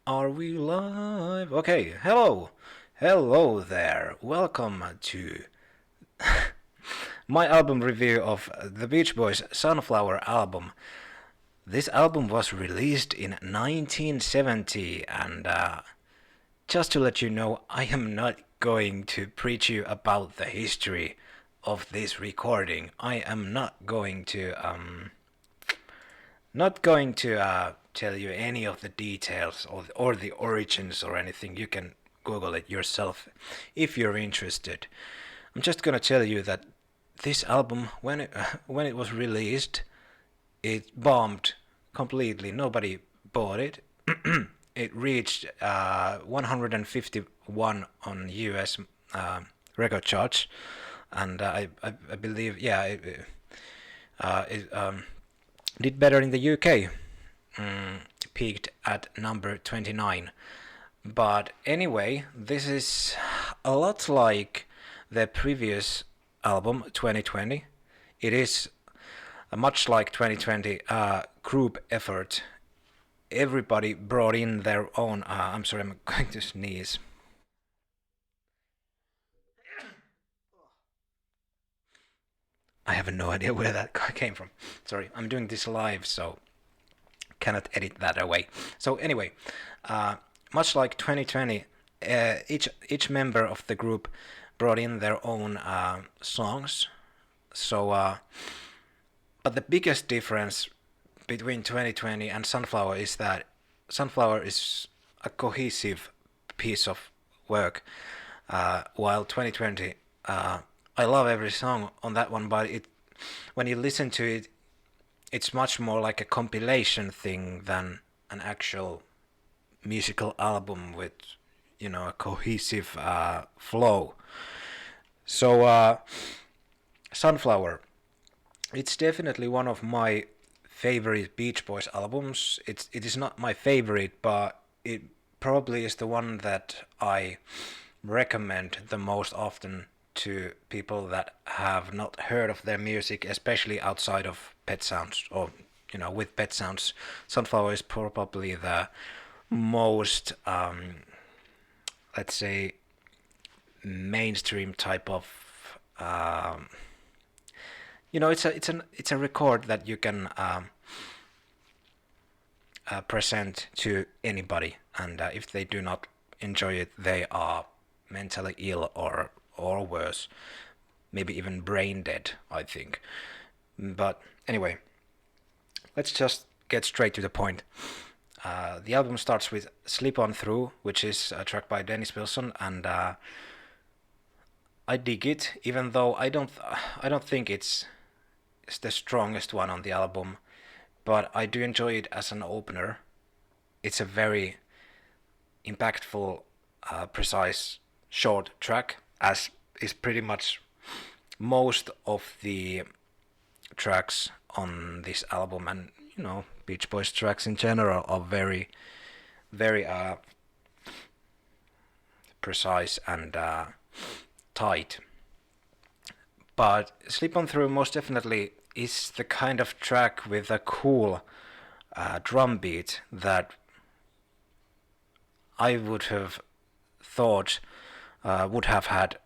Are we live? Okay, hello. Hello there. Welcome to my album review of the Beach Boys' Sunflower album. This album was released in 1970, and just to let you know, I am not going to preach you about the history of this recording. I am not going to tell you any of the details or the origins or anything. You can Google it yourself if you're interested. I'm just gonna tell you that this album, when it was released, it bombed completely. Nobody bought it. It reached 151 on US record charts, and I believe it did better in the UK. Peaked at number 29. But anyway, this is a lot like the previous album, 2020. It is much like 2020 group effort. Everybody brought in their own. I'm sorry, I'm going to sneeze. I have no idea where that came from. Sorry, I'm doing this live, so cannot edit that away. So anyway, much like 2020, each member of the group brought in their own songs. So, but the biggest difference between 2020 and Sunflower is that Sunflower is a cohesive piece of work, while 2020, I love every song on that one, but when you listen to it, it's much more like a compilation thing than an actual musical album with, a cohesive flow. So, Sunflower, it's definitely one of my favorite Beach Boys albums. It is not my favorite, but it probably is the one that I recommend the most often to people that have not heard of their music, especially outside of Pet Sounds, or with Pet Sounds. Sunflower is probably the most, let's say, mainstream type of, it's a record that you can present to anybody, and if they do not enjoy it, they are mentally ill or worse, maybe even brain dead, I think. But anyway, let's just get straight to the point. The album starts with "Slip On Through," which is a track by Dennis Wilson, and I dig it, even though I don't think it's the strongest one on the album, but I do enjoy it as an opener. It's a very impactful, precise, short track, as is pretty much most of the tracks on this album, and Beach Boys tracks in general are very, very precise and tight. But "Slip On Through" most definitely is the kind of track with a cool drum beat that I would have thought would have had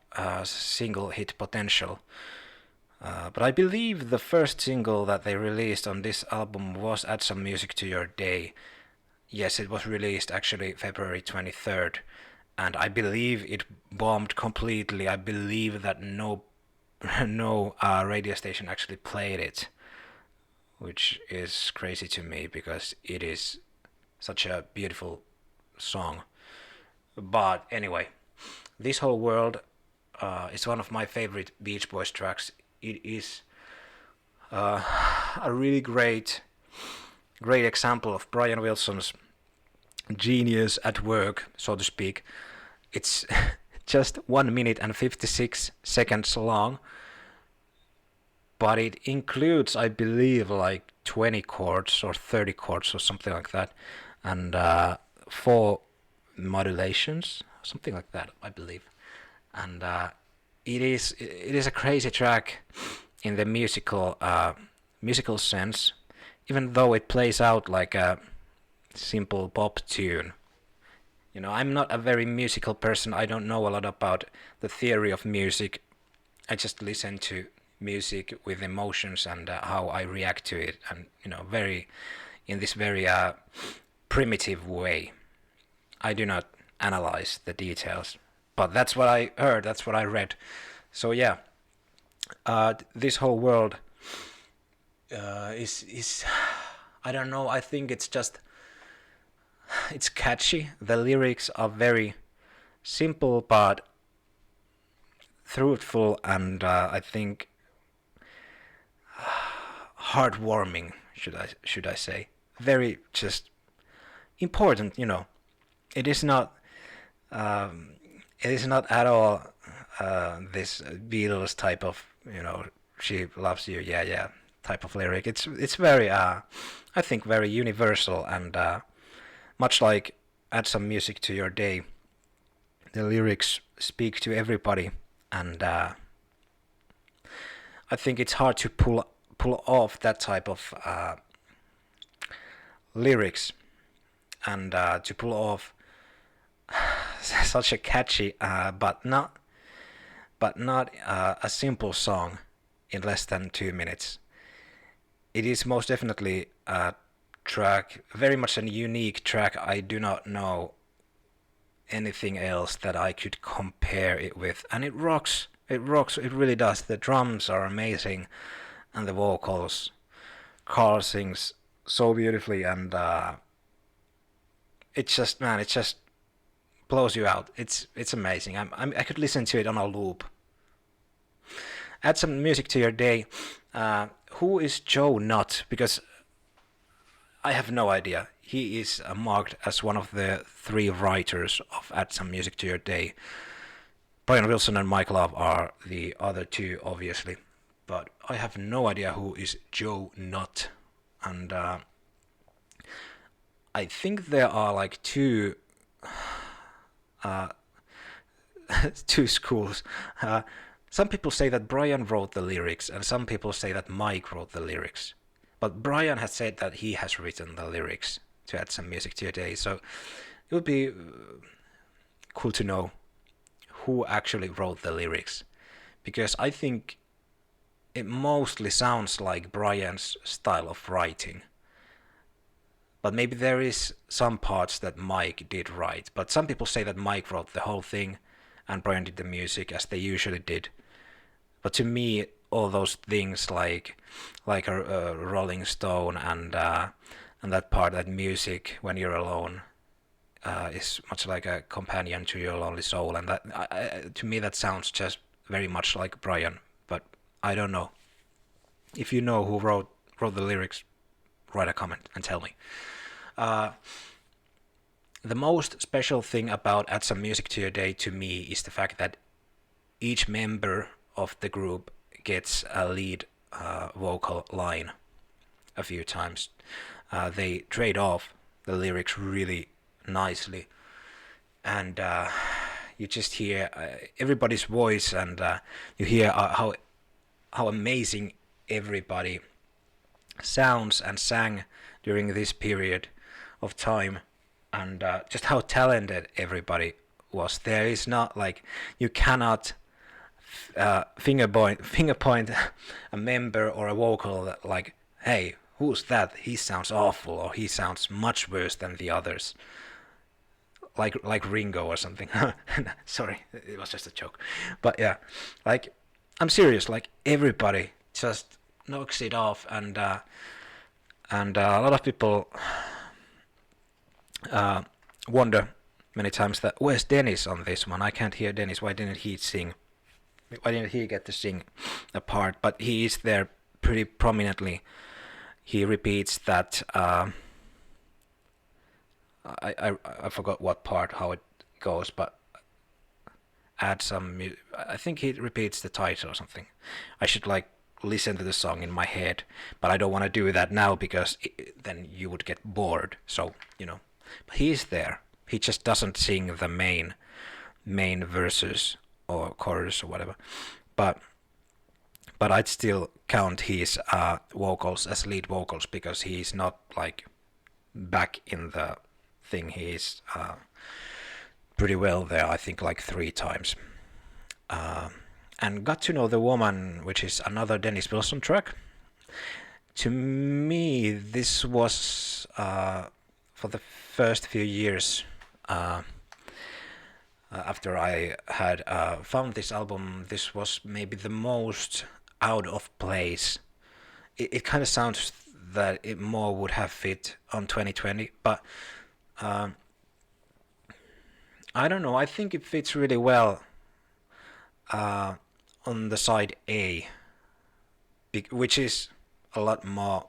single hit potential. But I believe the first single that they released on this album was "Add Some Music to Your Day." Yes, it was released actually February 23rd, and I believe it bombed completely. I believe that no radio station actually played it, which is crazy to me because it is such a beautiful song. But anyway, "This Whole World" is one of my favorite Beach Boys tracks. It is a really great example of Brian Wilson's genius at work, so to speak. It's just 1 minute and 56 seconds long, but it includes, I believe, like 20 chords or 30 chords or something like that, and 4 modulations, something like that, I believe. And it is a crazy track in the musical sense, even though it plays out like a simple pop tune. I'm not a very musical person. I don't know a lot about the theory of music. I just listen to music with emotions and how I react to it, and very in this very primitive way. I do not analyze the details, but that's what I heard. That's what I read. So yeah, this whole world is I don't know. I think it's catchy. The lyrics are very simple but truthful, and I think heartwarming. Should I say? Very just important. It is not. It is not at all this Beatles type of she loves you, yeah, yeah, type of lyric. It's very I think very universal, and much like add some music to your day. The lyrics speak to everybody, and I think it's hard to pull off that type of lyrics, and to pull off such a catchy but not a simple song in less than 2 minutes. It is most definitely a track, very much a unique track. I do not know anything else that I could compare it with, and it rocks. It rocks. It really does. The drums are amazing, and the vocals. Carl sings so beautifully, and it just blows you out. It's amazing. I could listen to it on a loop. Add some music to your day. Who is Joe Nutt? Because I have no idea. He is marked as one of the three writers of Add Some Music to Your Day. Brian Wilson and Mike Love are the other two, obviously. But I have no idea who is Joe Nutt. And I think there are like two two schools. Some people say that Brian wrote the lyrics, and some people say that Mike wrote the lyrics. But Brian has said that he has written the lyrics to Add Some Music to Your Day, so it would be cool to know who actually wrote the lyrics, because I think it mostly sounds like Brian's style of writing. But maybe there is some parts that Mike did write. But some people say that Mike wrote the whole thing and Brian did the music as they usually did. But to me, all those things like a Rolling Stone and that part, that music when you're alone, is much like a companion to your lonely soul, and that to me that sounds just very much like Brian. But I don't know. If you know who wrote the lyrics, write a comment and tell me. The most special thing about Add Some Music to Your Day to me is the fact that each member of the group gets a lead vocal line a few times. They trade off the lyrics really nicely, and you just hear everybody's voice, and you hear how amazing everybody sounds and sang during this period of time, and just how talented everybody was. There is not like, you cannot finger point a member or a vocal that, like, hey, who's that? He sounds awful, or he sounds much worse than the others. Like Ringo or something. Sorry, it was just a joke. But yeah, like, I'm serious. Like, everybody just knocks it off, and a lot of people wonder many times that where's Dennis on this one? I can't hear Dennis. Why didn't he sing? Why didn't he get to sing a part? But he is there pretty prominently. He repeats that. I forgot what part, how it goes, but add some. I think he repeats the title or something. I should like listen to the song in my head, but I don't want to do that now because then you would get bored. So but he is there. He just doesn't sing the main verses or chorus or whatever. But I'd still count his vocals as lead vocals, because he's not like back in the thing. He's pretty well there, I think like 3 times. And got to know the woman, which is another Dennis Wilson track. To me, this was for the first few years after I had found this album, this was maybe the most out of place. It kind of sounds that it more would have fit on 2020, but I don't know. I think it fits really well on the side A, which is a lot more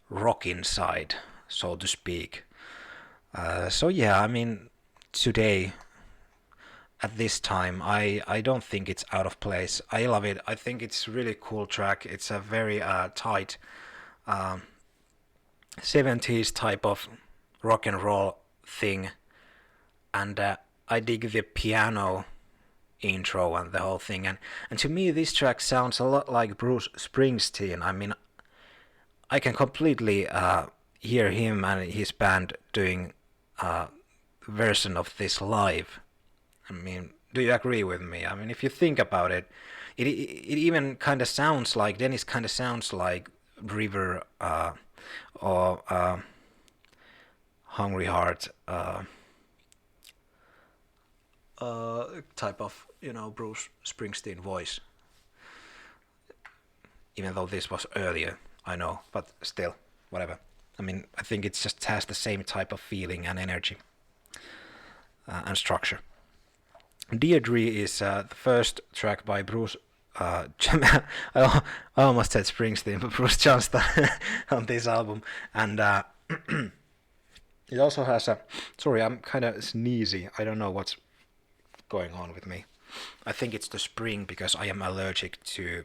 rock inside, so to speak. So yeah, I mean, today at this time, I don't think it's out of place. I love it. I think it's really cool track. It's a very tight 70s type of rock and roll thing, and I dig the piano intro and the whole thing, and to me this track sounds a lot like Bruce Springsteen. I mean, I can completely hear him and his band doing a version of this live. I mean, do you agree with me? I mean, if you think about it, it even kind of sounds like, Dennis kind of sounds like River or Hungry Heart type of, Bruce Springsteen voice. Even though this was earlier, I know, but still, whatever. I mean, I think it just has the same type of feeling and energy and structure. Deirdre is the first track by Bruce. I almost said Springsteen, but Bruce Johnston on this album, and it also has a. Sorry, I'm kind of sneezy. I don't know what's going on with me. I think it's the spring because I am allergic to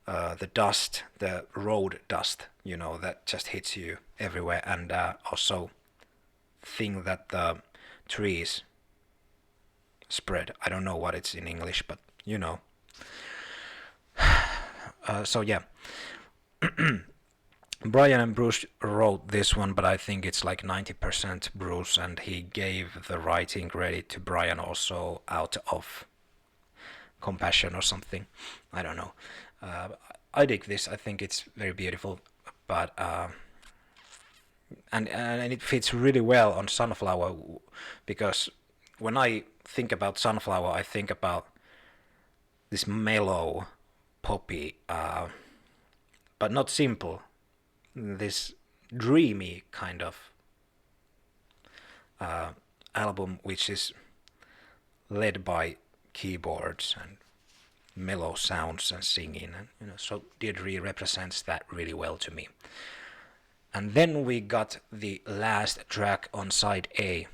the dust, the road dust, that just hits you everywhere, and also thing that the trees spread. I don't know what it's in English, but so yeah. Brian and Bruce wrote this one, but I think it's like 90% Bruce, and he gave the writing credit to Brian also out of compassion or something. I don't know. I dig this. I think it's very beautiful, but and it fits really well on Sunflower, because when I think about Sunflower, I think about this mellow, poppy, but not simple, this dreamy kind of album, which is led by keyboards and mellow sounds and singing, and so Deirdre represents that really well to me. And then we got the last track on side A.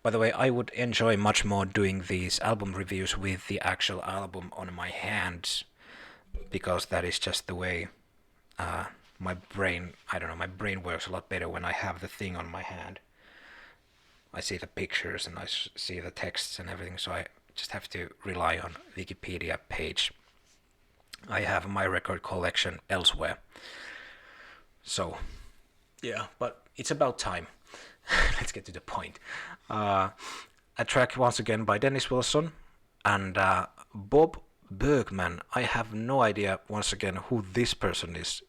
By the way, I would enjoy much more doing these album reviews with the actual album on my hands, because that is just the way my brain works a lot better when I have the thing on my hand. I see the pictures and I see the texts and everything, so I just have to rely on Wikipedia page. I have my record collection elsewhere. So, yeah, but it's about time. Let's get to the point. A track once again by Dennis Wilson and Bob Bergman. I have no idea once again who this person is.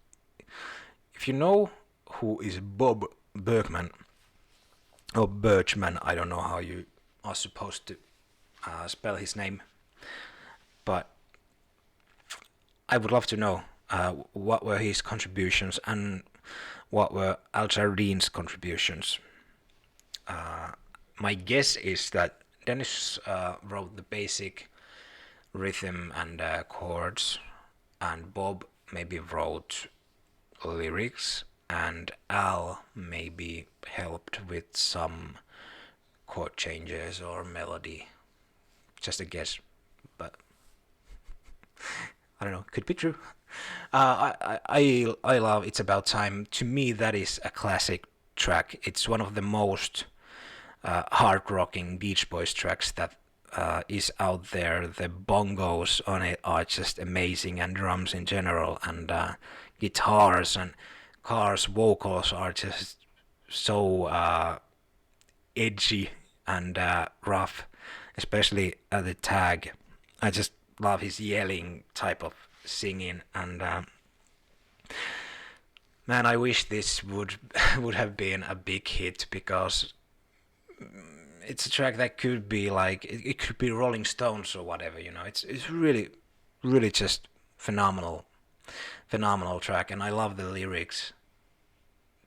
If you know who is Bob Bergman or Birchman, I don't know how you are supposed to spell his name, but I would love to know what were his contributions and what were Al Jardine's contributions. My guess is that Dennis wrote the basic rhythm and chords, and Bob maybe wrote lyrics, and Al maybe helped with some chord changes or melody. Just a guess, but I don't know. Could be true. I love It's About Time. To me, that is a classic track. It's one of the most hard rocking Beach Boys tracks that is out there. The bongos on it are just amazing, and drums in general, and guitars and Carr's vocals are just so edgy and rough, especially at the tag. I just love his yelling type of singing, and man, I wish this would would have been a big hit, because it's a track that could be like it could be Rolling Stones or whatever, you know. It's really really just phenomenal track, and I love the lyrics,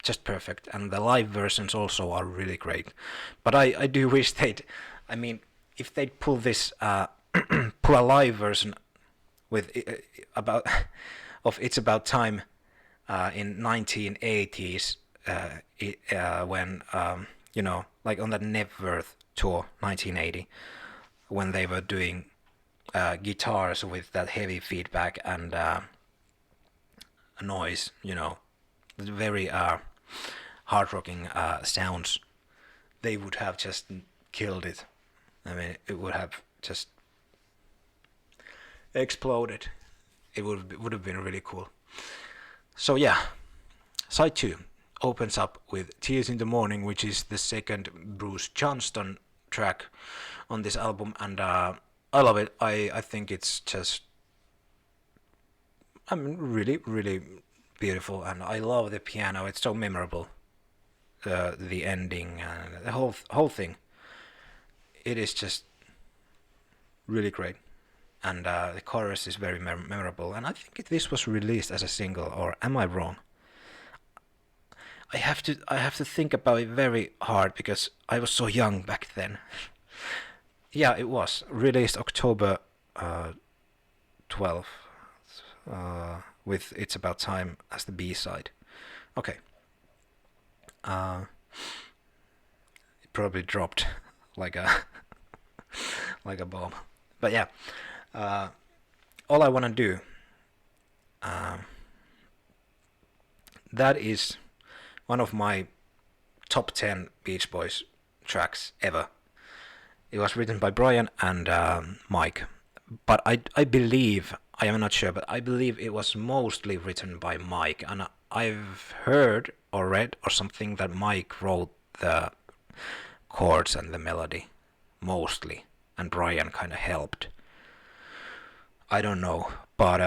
just perfect, and the live versions also are really great. But I do wish they'd, I mean, if they'd pull this pull a live version with about of It's About Time in 1980s, when you know, like on that Nebworth tour 1980, when they were doing guitars with that heavy feedback and noise, you know, very hard rocking sounds, they would have just killed it. I mean, it would have just exploded. It would have been really cool. So yeah, side 2 opens up with Tears in the Morning, which is the second Bruce Johnston track on this album, and I love it. I think it's just, I mean, really really beautiful, and I love the piano. It's so memorable. The ending and the whole thing. It is just really great, and the chorus is very memorable. And I think this was released as a single, or am I wrong? I have to think about it very hard, because I was so young back then. Yeah, it was released October 12th, with It's About Time as the B-side. Okay. It probably dropped like a like a bomb. But yeah, All I Wanna Do. That is one of my top 10 Beach Boys tracks ever. It was written by Brian and Mike, but I believe, I am not sure, but I believe it was mostly written by Mike, and I've heard or read or something that Mike wrote the chords and the melody mostly, and Brian kind of helped. I don't know, but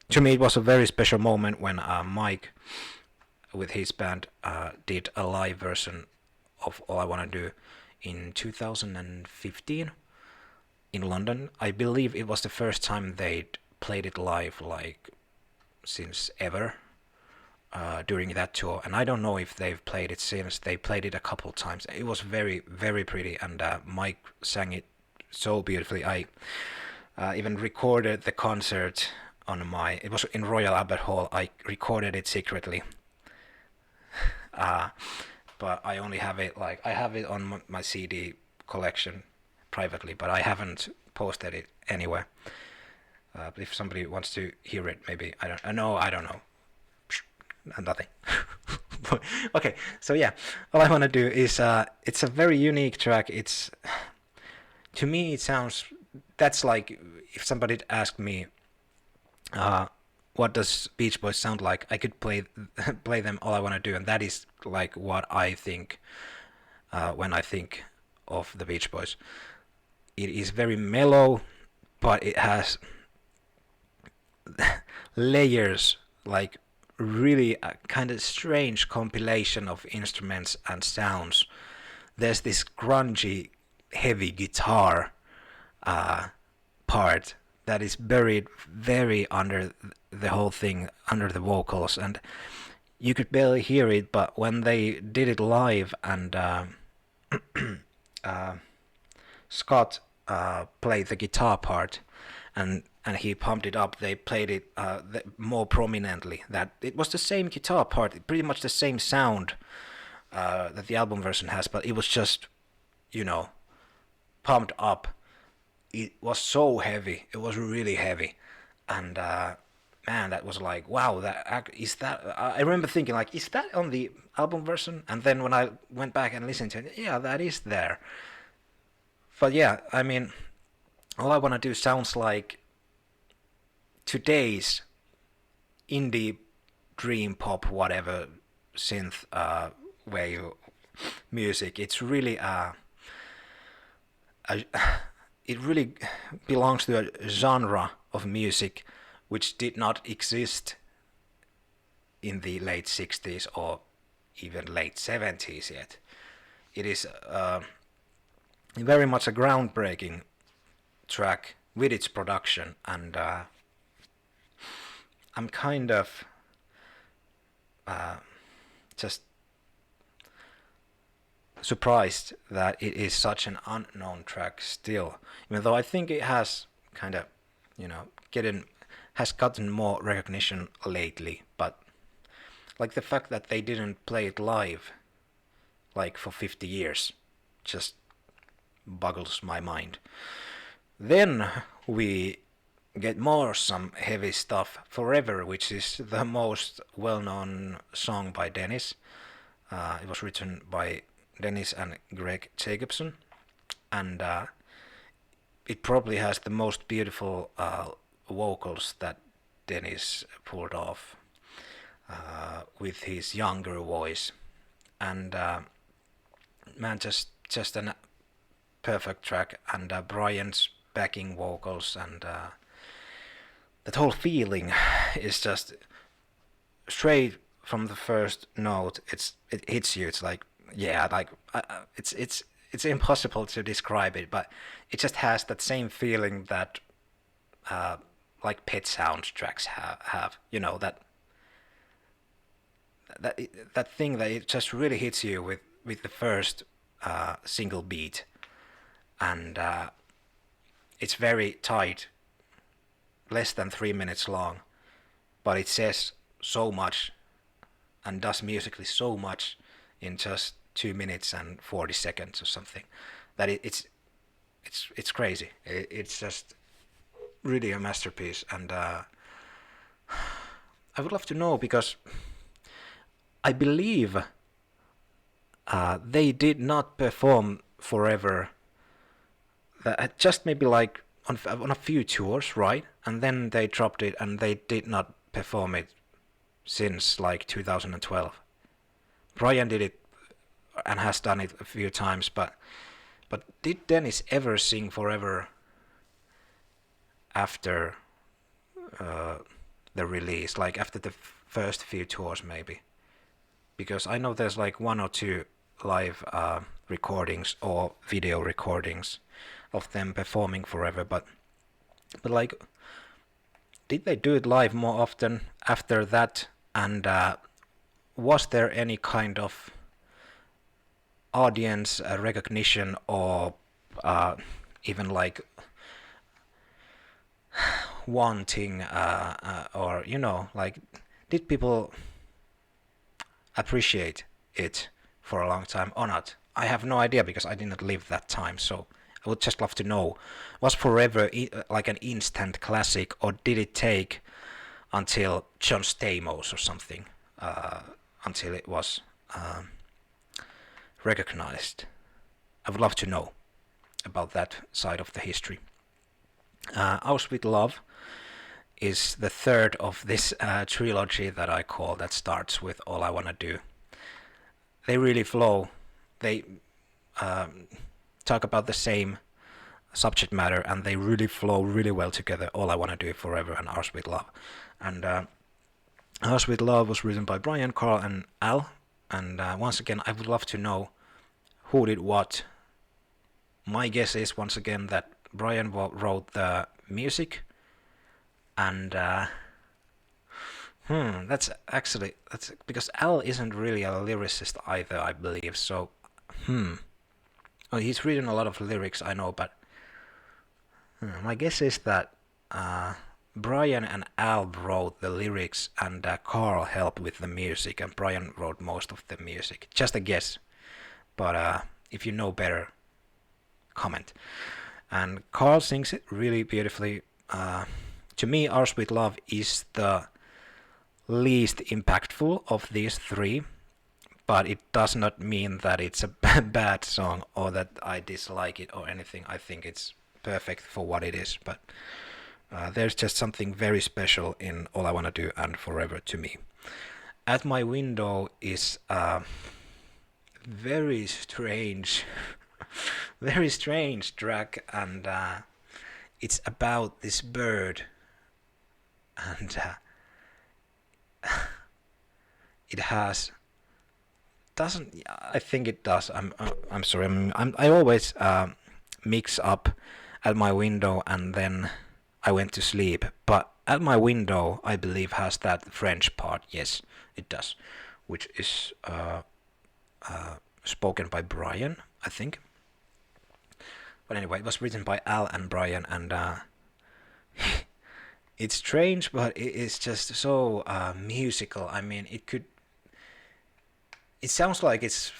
to me it was a very special moment when Mike, with his band, did a live version of All I Wanna Do in 2015 in London. I believe it was the first time they'd played it live, like, since ever, during that tour. And I don't know if they've played it since. They played it a couple times. It was very very pretty, and Mike sang it so beautifully. I even recorded the concert on my, it was in Royal Albert Hall. I recorded it secretly, but I only have it, like, I have it on my CD collection privately, but I haven't posted it anywhere. If somebody wants to hear it, maybe, I don't know. Nothing. Okay, so yeah, All I Wanna Do is it's a very unique track. It's, to me it sounds, that's like if somebody asked me what does Beach Boys sound like, I could play them All I Wanna Do, and that is like what I think when I think of the Beach Boys. It is very mellow, but it has layers, like really a kind of strange compilation of instruments and sounds. There's this grungy, heavy guitar part that is buried very under the whole thing, under the vocals, and you could barely hear it. But when they did it live, and Scott played the guitar part, and he pumped it up, they played it more prominently. That it was the same guitar part, pretty much the same sound that the album version has, but it was just, you know, pumped up. It was so heavy. It was really heavy, and man, that was like, wow. That is that. I remember thinking, like, is that on the album version? And then when I went back and listened to it, yeah, that is there. But yeah, I mean, All I Wanna Do sounds like today's indie dream pop, whatever, synth wave music. It's really a it really belongs to a genre of music which did not exist in the late 60s or even late 70s yet. It is very much a groundbreaking track with its production, and I'm kind of just surprised that it is such an unknown track still, even though I think it has kind of, has gotten more recognition lately. But like the fact that they didn't play it live like for 50 years just boggles my mind. Then we get more some heavy stuff. Forever, which is the most well-known song by Dennis. It was written by Dennis and Greg Jacobson, and it probably has the most beautiful vocals that Dennis pulled off with his younger voice. And man, just a perfect track, and Brian's backing vocals, and that whole feeling is just straight from the first note. It hits you. It's like, yeah, like it's impossible to describe it, but it just has that same feeling that like Pet Sound tracks have. That thing that it just really hits you with the first single beat, and it's very tight, less than 3 minutes long, but it says so much and does musically so much in just 2 minutes and 40 seconds or something, that it's crazy. It's just really a masterpiece, and I would love to know, because I believe they did not perform Forever. Just maybe like on a few tours, right? And then they dropped it, and they did not perform it since like 2012. Brian did it and has done it a few times, but did Dennis ever sing Forever after the release, like after the first few tours maybe? Because I know there's like one or two live recordings or video recordings of them performing Forever, but like, did they do it live more often after that? And was there any kind of audience recognition, or even like wanting, or like, did people appreciate it for a long time or not? I have no idea, because I did not live that time, so I would just love to know. Was Forever like an instant classic, or did it take until John Stamos or something until it was recognized? I would love to know about that side of the history. Our Sweet Love is the third of this trilogy that I call, that starts with All I Wanna Do. They really flow. They talk about the same subject matter, and they really flow really well together. All I Wanna Do, Forever, and Our Sweet Love. And Our Sweet Love was written by Brian, Carl, and Al. And once again, I would love to know who did what. My guess is, once again, that Brian wrote the music, and that's because Al isn't really a lyricist either, I believe. So, well, he's written a lot of lyrics, I know, but my guess is that Brian and Al wrote the lyrics, and Carl helped with the music, and Brian wrote most of the music. Just a guess, but if you know better, comment. And Carl sings it really beautifully. To me, Our Sweet Love is the least impactful of these three, but it does not mean that it's a bad song or that I dislike it or anything. I think it's perfect for what it is, but there's just something very special in All I Wanna Do and Forever to me. At My Window is very strange, very strange track, and it's about this bird, and it has doesn't I think it does. I'm sorry. I always mix up At My Window and then I Went to Sleep, but At My Window I believe has that French part. Yes, it does, which is spoken by Brian, I think. But anyway, it was written by Al and Brian, and it's strange, but it is just so musical. I mean, it sounds like it's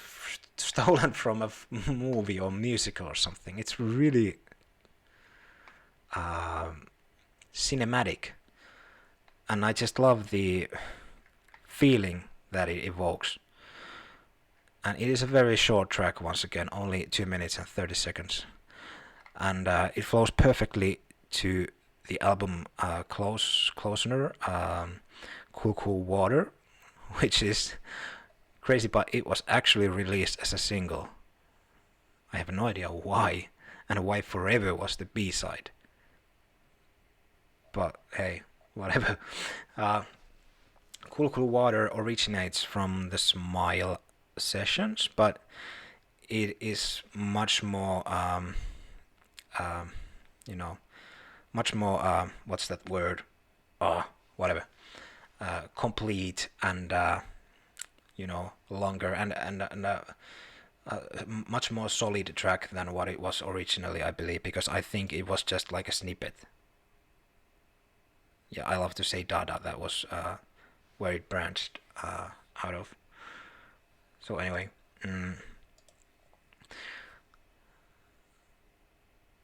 stolen from a movie or musical or something. It's really cinematic, and I just love the feeling that it evokes. And it is a very short track, once again, only 2 minutes and 30 seconds. And it flows perfectly to the album Closer, Cool Cool Water, which is crazy, but it was actually released as a single. I have no idea why, and why Forever was the B-side. But hey, whatever. Cool Cool Water originates from the Smile sessions, but it is much more, you know, much more, what's that word? Whatever. Complete and, longer and much more solid track than what it was originally, I believe, because I think it was just like a snippet. Yeah, I love to say Dada. That was where it branched out of. So anyway,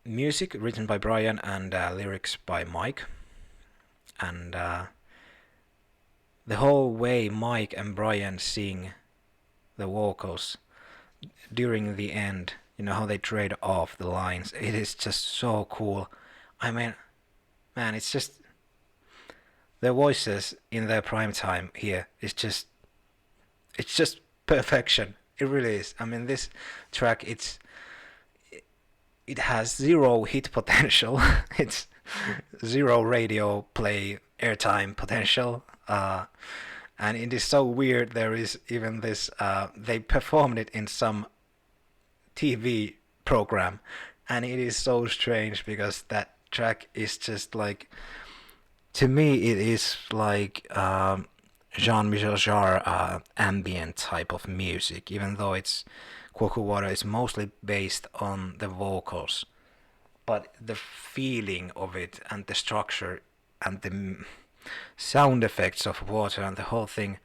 music written by Brian and lyrics by Mike, and the whole way Mike and Brian sing the vocals during the end, how they trade off the lines, it is just so cool. I mean, man, it's just their voices in their prime time here is just, it's just perfection. It really is. I mean, this track, it has zero hit potential. It's zero radio play airtime potential. And it is so weird. There is even this, they performed it in some TV program, and it is so strange because that track is just like, to me, it is like Jean-Michel Jarre ambient type of music, even though it's Coco Water is mostly based on the vocals, but the feeling of it and the structure and the sound effects of water and the whole thing,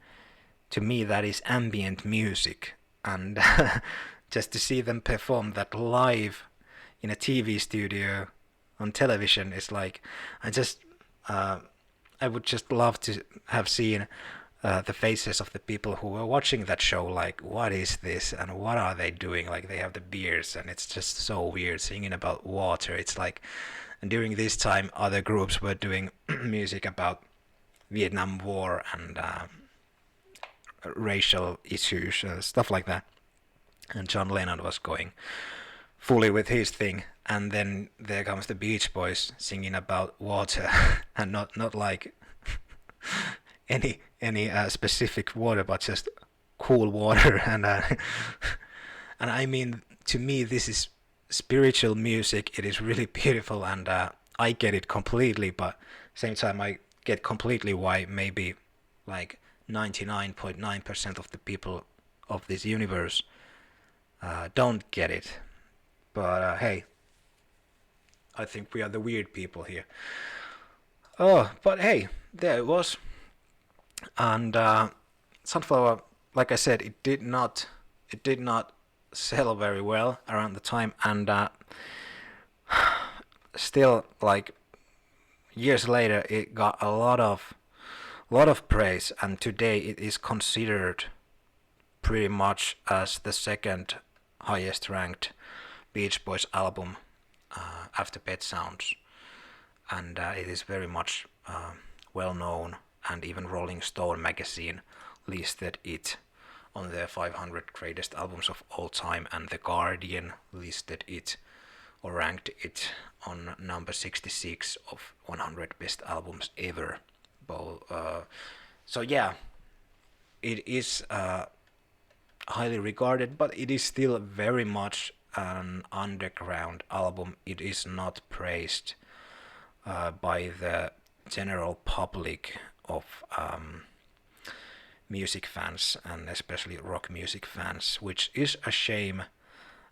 to me that is ambient music. And just to see them perform that live in a TV studio on television is like, I would just love to have seen the faces of the people who were watching that show, like, what is this and what are they doing? Like, they have the beards and it's just so weird singing about water. It's like, and during this time other groups were doing music about Vietnam War and racial issues, stuff like that. And John Lennon was going fully with his thing, and then there comes the Beach Boys singing about water, and not like any specific water, but just cool water. And and I mean, to me, this is spiritual music. It is really beautiful, and I get it completely. But same time, I get completely why maybe like 99.9% of the people of this universe don't get it. But hey, I think we are the weird people here. Oh, but hey, there it was. And Sunflower, like I said, it did not sell very well around the time, and still, like years later, it got a lot of praise, and today it is considered pretty much as the second highest ranked Beach Boys album after Pet Sounds, and it is very much well known, and even Rolling Stone magazine listed it on their 500 greatest albums of all time, and The Guardian listed it or ranked it on number 66 of 100 best albums ever. So yeah, it is highly regarded, but it is still very much an underground album. It is not praised by the general public of music fans, and especially rock music fans, which is a shame,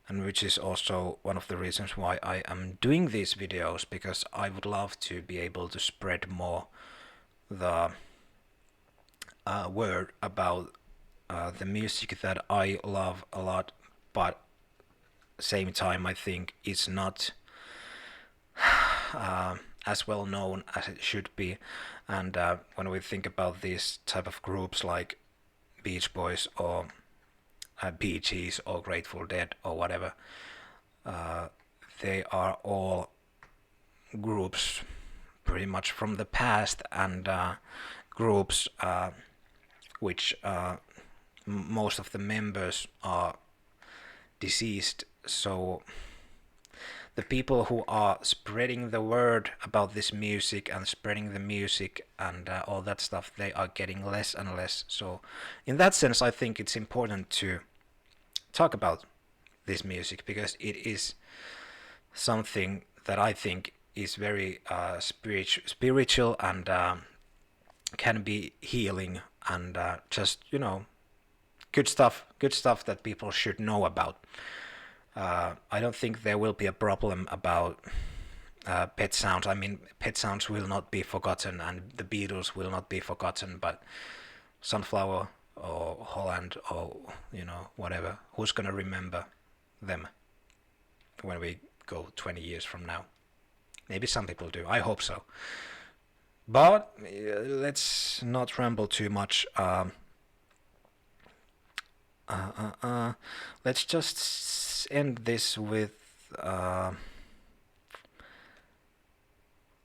and which is also one of the reasons why I am doing these videos, because I would love to be able to spread more the word about the music that I love a lot, but same time I think it's not as well known as it should be. And when we think about these type of groups like Beach Boys or Bee Gees or Grateful Dead or whatever, they are all groups pretty much from the past, and groups which most of the members are deceased. So the people who are spreading the word about this music and spreading the music and all that stuff, they are getting less and less. So in that sense, I think it's important to talk about this music, because it is something that I think is very spiritual and can be healing, and just, you know, good stuff that people should know about. I don't think there will be a problem about Pet Sounds. I mean, Pet Sounds will not be forgotten, and the Beatles will not be forgotten, but Sunflower or Holland or, you know, whatever, who's gonna remember them when we go 20 years from now? Maybe some people do. I hope so. But let's not ramble too much. Let's just end this with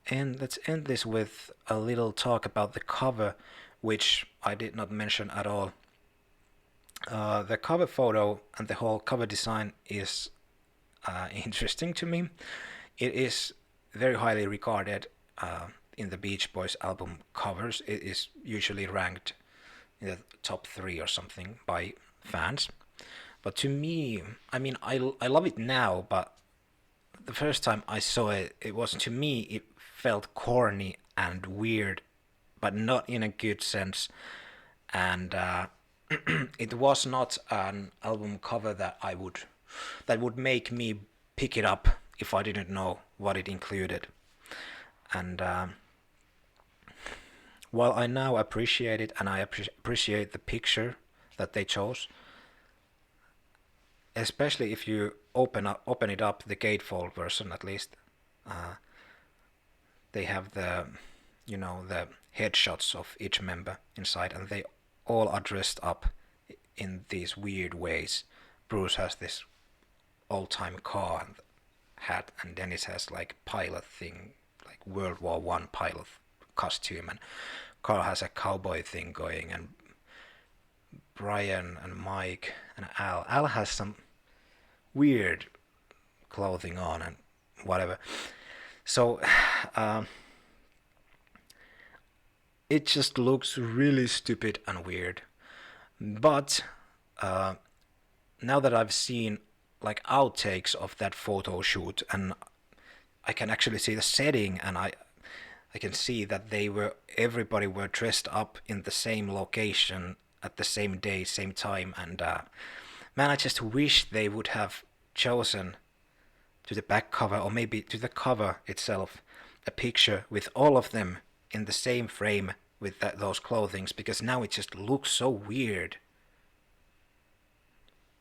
let's end this with a little talk about the cover, which I did not mention at all. The cover photo and the whole cover design is interesting to me. It is very highly regarded in the Beach Boys album covers. It is usually ranked in the top 3 or something by fans. But to me, I mean, I love it now, but the first time I saw it, it was, to me, it felt corny and weird, but not in a good sense. And it was not an album cover that would make me pick it up if I didn't know what it included. And while I now appreciate it, and I appreciate the picture that they chose, especially if you open it up, the gatefold version at least, they have the, you know, the headshots of each member inside, and they all are dressed up in these weird ways. Bruce has this old-time car and hat, and Dennis has like pilot thing, like World War I pilot costume, and Carl has a cowboy thing going, and Brian and Mike and Al has some weird clothing on and whatever. So it just looks really stupid and weird. But now that I've seen like outtakes of that photo shoot, and I can actually see the setting, and I can see that everybody were dressed up in the same location at the same day, same time, and man, I just wish they would have chosen to the back cover, or maybe to the cover itself, a picture with all of them in the same frame with those clothings, because now it just looks so weird.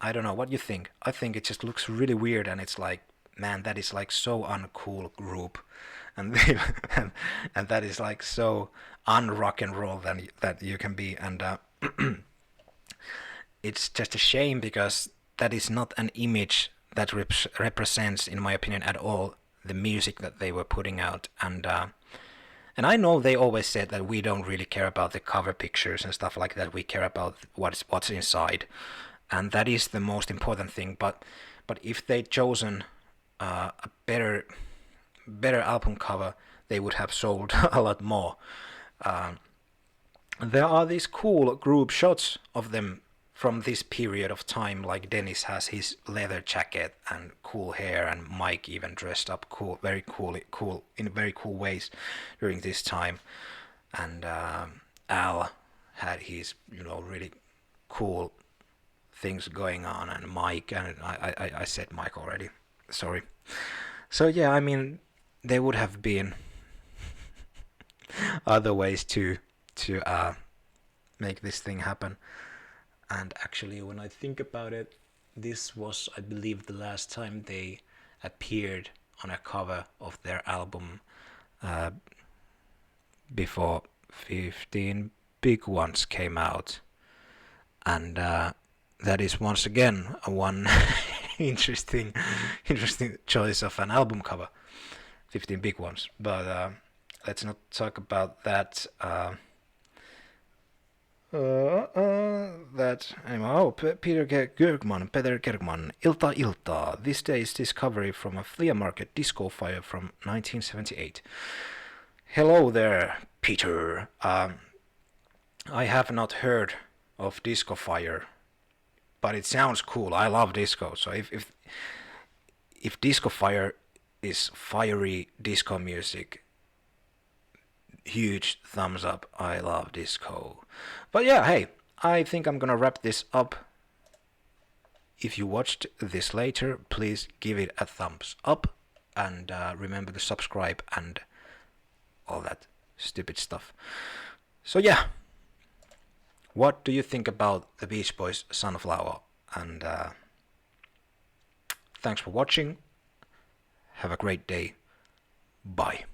I don't know, what you think? I think it just looks really weird, and it's like, man, that is like so uncool group, and they, and that is like so un-rock and roll that you can be, and it's just a shame, because that is not an image that represents, in my opinion, at all the music that they were putting out, and And I know they always said that we don't really care about the cover pictures and stuff like that. We care about what's inside, and that is the most important thing. But if they'd chosen a better album cover, they would have sold a lot more. There are these cool group shots of them from this period of time, like Dennis has his leather jacket and cool hair, and Mike even dressed up cool, very cool in very cool ways during this time, and Al had his really cool things going on, and Mike, and I said Mike already, sorry. So yeah, I mean, there would have been other ways to make this thing happen. And actually, when I think about it, this was, I believe, the last time they appeared on a cover of their album before 15 Big Ones came out. And that is once again one interesting choice of an album cover, 15 Big Ones. But let's not talk about that. That anyway. Oh, Peter Gergman, Ilta. This day's discovery from a flea market disco fire from 1978. Hello there, Peter. I have not heard of Disco Fire, but it sounds cool. I love disco, so if Disco Fire is fiery disco music, huge thumbs up. I love disco. But yeah, hey, I think I'm gonna wrap this up. If you watched this later, please give it a thumbs up, and remember to subscribe and all that stupid stuff. So yeah, what do you think about the Beach Boys' Sunflower? And thanks for watching. Have a great day. Bye.